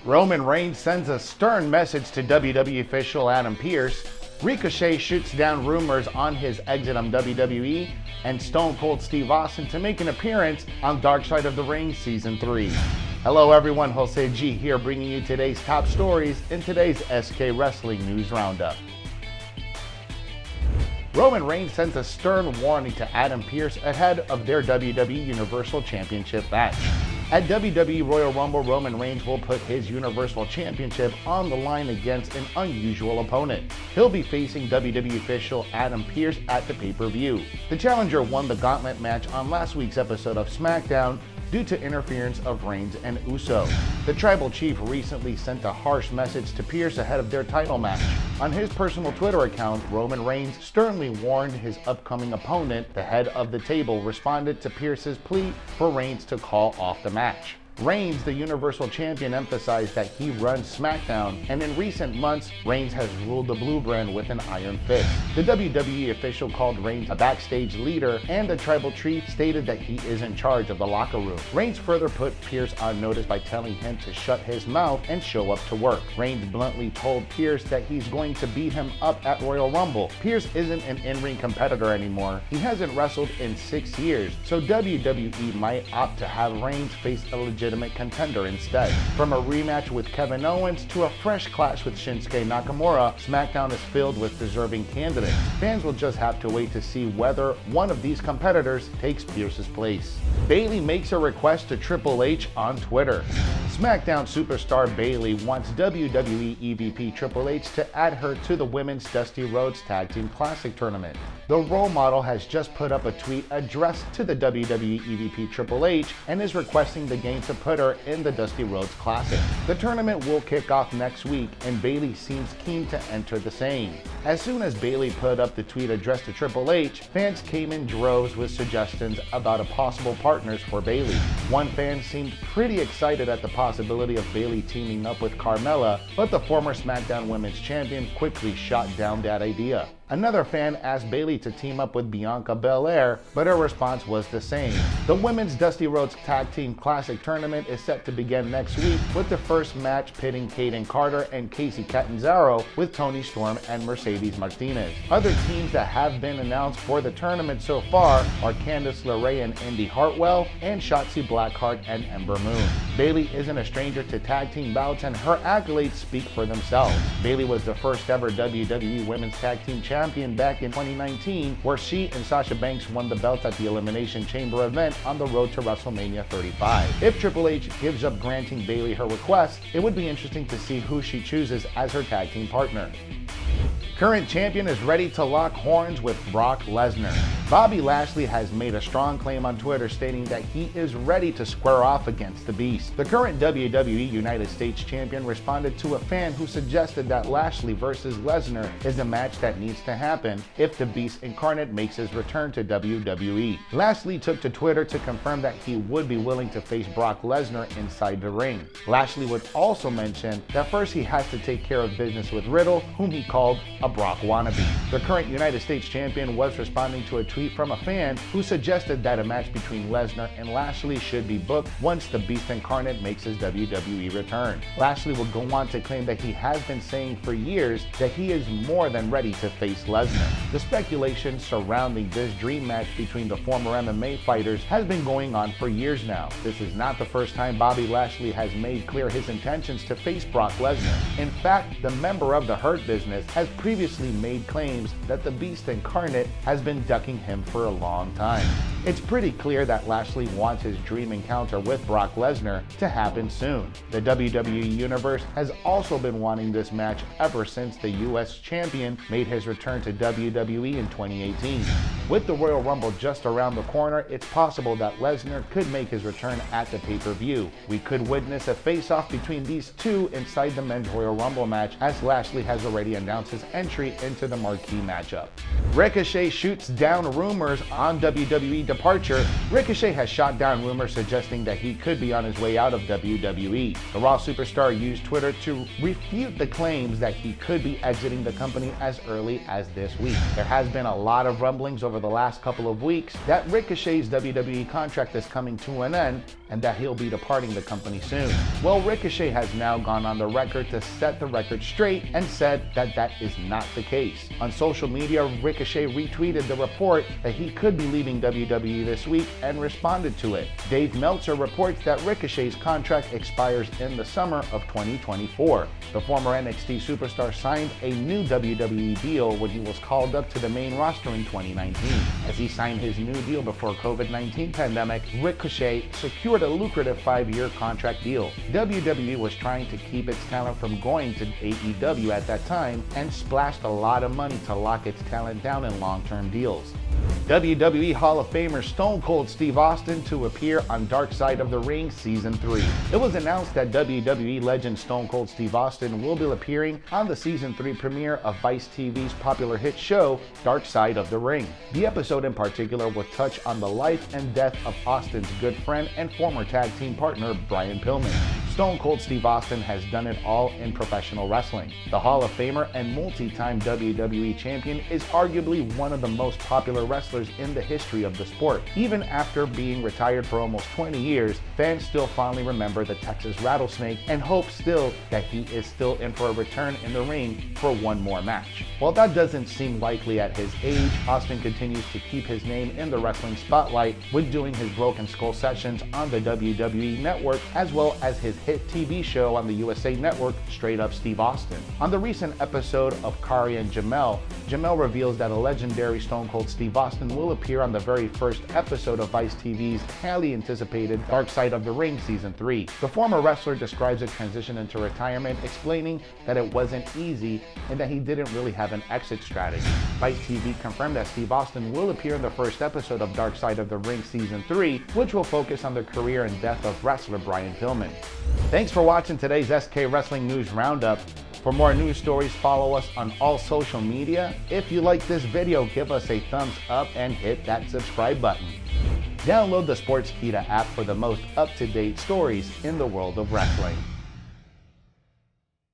Roman Reigns sends a stern message to WWE official Adam Pearce. Ricochet shoots down rumors on his exit on WWE, and Stone Cold Steve Austin to make an appearance on Dark Side of the Ring Season 3. Hello everyone, Jose G here bringing you today's top stories in today's SK Wrestling News Roundup. Roman Reigns sends a stern warning to Adam Pearce ahead of their WWE Universal Championship match. At WWE Royal Rumble, Roman Reigns will put his Universal Championship on the line against an unusual opponent. He'll be facing WWE official Adam Pearce at the pay-per-view. The challenger won the gauntlet match on last week's episode of SmackDown due to interference of Reigns and Uso. The Tribal Chief recently sent a harsh message to Pearce ahead of their title match. On his personal Twitter account, Roman Reigns sternly warned his upcoming opponent. The head of the table responded to Pearce's plea for Reigns to call off the match. Reigns, the Universal Champion, emphasized that he runs SmackDown, and in recent months, Reigns has ruled the Blue Brand with an iron fist. The WWE official called Reigns a backstage leader, and the Tribal Chief stated that he is in charge of the locker room. Reigns further put Pearce on notice by telling him to shut his mouth and show up to work. Reigns bluntly told Pearce that he's going to beat him up at Royal Rumble. Pearce isn't an in-ring competitor anymore. He hasn't wrestled in 6 years, so WWE might opt to have Reigns face a legitimate contender instead. From a rematch with Kevin Owens to a fresh clash with Shinsuke Nakamura, SmackDown is filled with deserving candidates. Fans will just have to wait to see whether one of these competitors takes Pearce's place. Bayley makes a request to Triple H on Twitter. SmackDown superstar Bayley wants WWE EVP Triple H to add her to the Women's Dusty Rhodes Tag Team Classic tournament. The role model has just put up a tweet addressed to the WWE EVP Triple H and is requesting the game to put her in the Dusty Rhodes Classic. The tournament will kick off next week, and Bayley seems keen to enter the same. As soon as Bayley put up the tweet addressed to Triple H, fans came in droves with suggestions about a possible partners for Bayley. One fan seemed pretty excited at the possibility of Bayley teaming up with Carmella, but the former SmackDown Women's Champion quickly shot down that idea. Another fan asked Bayley to team up with Bianca Belair, but her response was the same. The Women's Dusty Rhodes Tag Team Classic tournament is set to begin next week, with the first match pitting Kaden Carter and Kacy Catanzaro with Toni Storm and Mercedes Martinez. Other teams that have been announced for the tournament so far are Candice LeRae and Indy Hartwell, and Shotzi Blackheart and Ember Moon. Bayley isn't a stranger to tag team bouts, and her accolades speak for themselves. Bayley was the first ever WWE Women's Tag Team Champion back in 2019, where she and Sasha Banks won the belts at the Elimination Chamber event on the road to WrestleMania 35. If Triple H gives up granting Bayley her request, it would be interesting to see who she chooses as her tag team partner. Current champion is ready to lock horns with Brock Lesnar. Bobby Lashley has made a strong claim on Twitter stating that he is ready to square off against the Beast. The current WWE United States champion responded to a fan who suggested that Lashley versus Lesnar is a match that needs to happen if the Beast incarnate makes his return to WWE. Lashley took to Twitter to confirm that he would be willing to face Brock Lesnar inside the ring. Lashley would also mention that first he has to take care of business with Riddle, whom he called a Brock wannabe. The current United States champion was responding to a tweet from a fan who suggested that a match between Lesnar and Lashley should be booked once the Beast incarnate makes his WWE return. Lashley would go on to claim that he has been saying for years that he is more than ready to face Lesnar. The speculation surrounding this dream match between the former MMA fighters has been going on for years now. This is not the first time Bobby Lashley has made clear his intentions to face Brock Lesnar. In fact, the member of the Hurt Business has previously made claims that the Beast incarnate has been ducking him for a long time. It's pretty clear that Lashley wants his dream encounter with Brock Lesnar to happen soon. The WWE Universe has also been wanting this match ever since the US champion made his return to WWE in 2018. With the Royal Rumble just around the corner, it's possible that Lesnar could make his return at the pay-per-view. We could witness a face-off between these two inside the Men's Royal Rumble match, as Lashley has already announced his entry into the marquee matchup. Ricochet shoots down rumors on WWE departure. Ricochet has shot down rumors suggesting that he could be on his way out of WWE. The Raw superstar used Twitter to refute the claims that he could be exiting the company as early as this week. There has been a lot of rumblings over the last couple of weeks that Ricochet's WWE contract is coming to an end, and that he'll be departing the company soon. Well, Ricochet has now gone on the record to set the record straight and said that that is not the case. On social media, Ricochet retweeted the report that he could be leaving WWE this week and responded to it. Dave Meltzer reports that Ricochet's contract expires in the summer of 2024. The former NXT superstar signed a new WWE deal when he was called up to the main roster in 2019. As he signed his new deal before COVID-19 pandemic, Ricochet secured a lucrative 5-year contract deal. WWE was trying to keep its talent from going to AEW at that time and splashed a lot of money to lock its talent down in long-term deals. WWE Hall of Famer Stone Cold Steve Austin to appear on Dark Side of the Ring Season 3. It was announced that WWE legend Stone Cold Steve Austin will be appearing on the Season 3 premiere of Vice TV's popular hit show, Dark Side of the Ring. The episode in particular will touch on the life and death of Austin's good friend and former tag team partner, Brian Pillman. Stone Cold Steve Austin has done it all in professional wrestling. The Hall of Famer and multi-time WWE champion is arguably one of the most popular wrestlers in the history of the sport. Even after being retired for almost 20 years, fans still fondly remember the Texas Rattlesnake and hope still that he is still in for a return in the ring for one more match. While that doesn't seem likely at his age, Austin continues to keep his name in the wrestling spotlight with doing his Broken Skull sessions on the WWE Network, as well as his hit TV show on the USA Network, Straight Up Steve Austin. On the recent episode of Kari and Jamel reveals that a legendary Stone Cold Steve Austin will appear on the very first episode of Vice TV's highly anticipated Dark Side of the Ring Season 3. The former wrestler describes a transition into retirement, explaining that it wasn't easy and that he didn't really have an exit strategy. Vice TV confirmed that Steve Austin will appear in the first episode of Dark Side of the Ring Season 3, which will focus on the career and death of wrestler Brian Pillman. Thanks for watching today's SK Wrestling News Roundup. For more news stories, follow us on all social media. If you like this video, give us a thumbs up and hit that subscribe button. Download the Sportskeeda app for the most up-to-date stories in the world of wrestling.